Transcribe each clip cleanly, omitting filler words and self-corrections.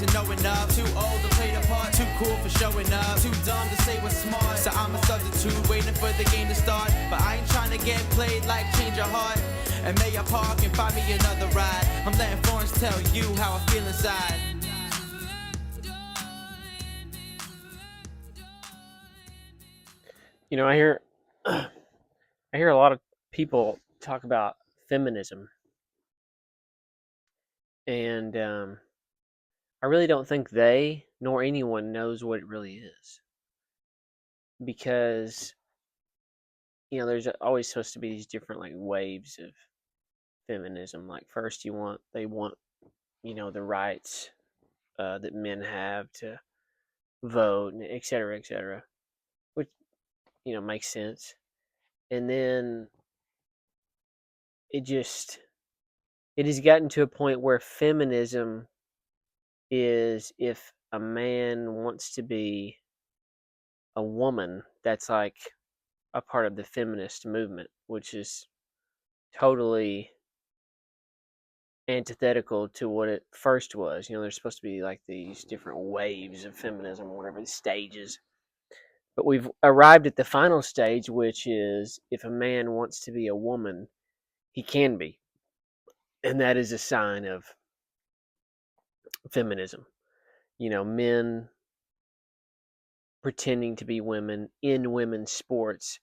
to know enough. Too old to play the part, too cool for showing up. Too dumb to say what's smart, so I'm a substitute waiting for the game to start. But I ain't trying to get played like change your heart. And may I park and find me another ride. I'm letting Florence tell you how I feel inside. You know, I hear a lot of people talk about feminism, and I really don't think they nor anyone knows what it really is, because there's always supposed to be these different like waves of feminism. Like first, they want the rights that men have to vote, and et cetera, which makes sense. And then it has gotten to a point where feminism is if a man wants to be a woman, that's like a part of the feminist movement, which is totally antithetical to what it first was. There's supposed to be like these different waves of feminism or whatever, the stages. But we've arrived at the final stage, which is if a man wants to be a woman, he can be. And that is a sign of feminism. Men pretending to be women in women's sports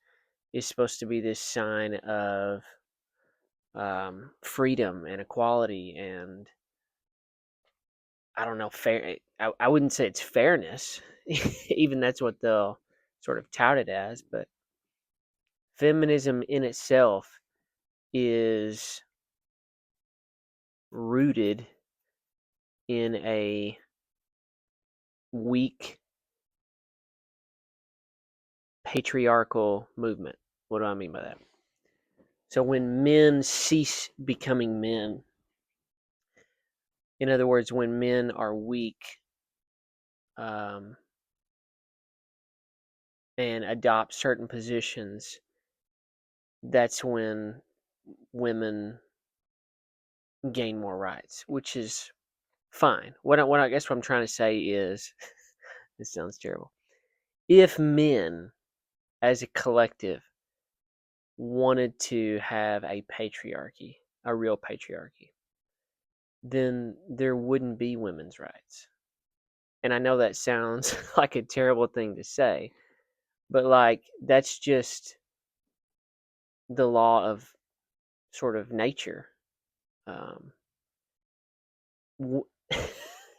is supposed to be this sign of freedom and equality, and I don't know, fair. I wouldn't say it's fairness, even that's what they'll sort of tout it as, but feminism in itself is rooted in a weak patriarchal movement. What do I mean by that? So when men cease becoming men, in other words, when men are weak and adopt certain positions, that's when women gain more rights, which is fine. What I guess what I'm trying to say is, this sounds terrible. If men, as a collective, wanted to have a patriarchy, a real patriarchy, then there wouldn't be women's rights. And I know that sounds like a terrible thing to say, but like that's just the law of sort of nature.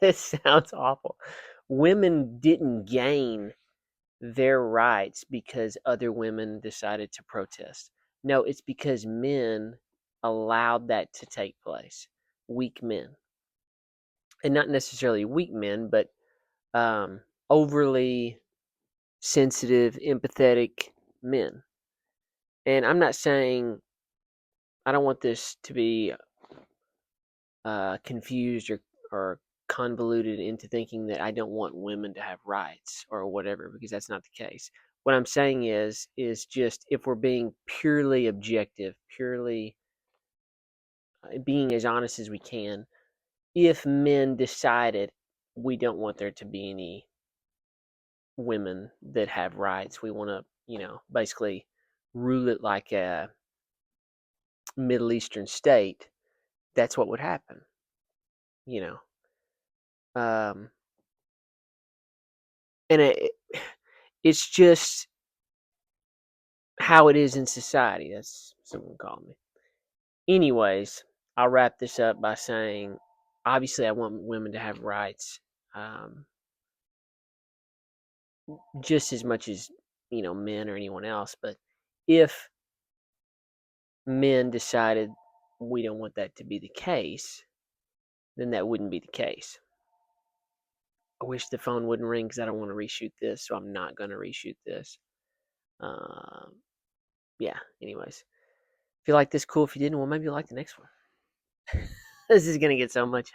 It sounds awful. Women didn't gain their rights because other women decided to protest. No, it's because men allowed that to take place. Weak men. And not necessarily weak men, but overly sensitive, empathetic men. And I'm not saying, I don't want this to be confused or convoluted into thinking that I don't want women to have rights or whatever, because that's not the case. What I'm saying is just, if we're being purely objective, purely being as honest as we can, if men decided we don't want there to be any women that have rights, we want to, basically rule it like a Middle Eastern state, that's what would happen, Um, and it's just how it is in society. That's someone called me. Anyways, I'll wrap this up by saying, obviously, I want women to have rights, just as much as men or anyone else. But if men decided we don't want that to be the case, then that wouldn't be the case. I wish the phone wouldn't ring because I don't want to reshoot this, so I'm not going to reshoot this. Yeah, anyways. If you like this, cool. If you didn't, well, maybe you'll like the next one. This is going to get so much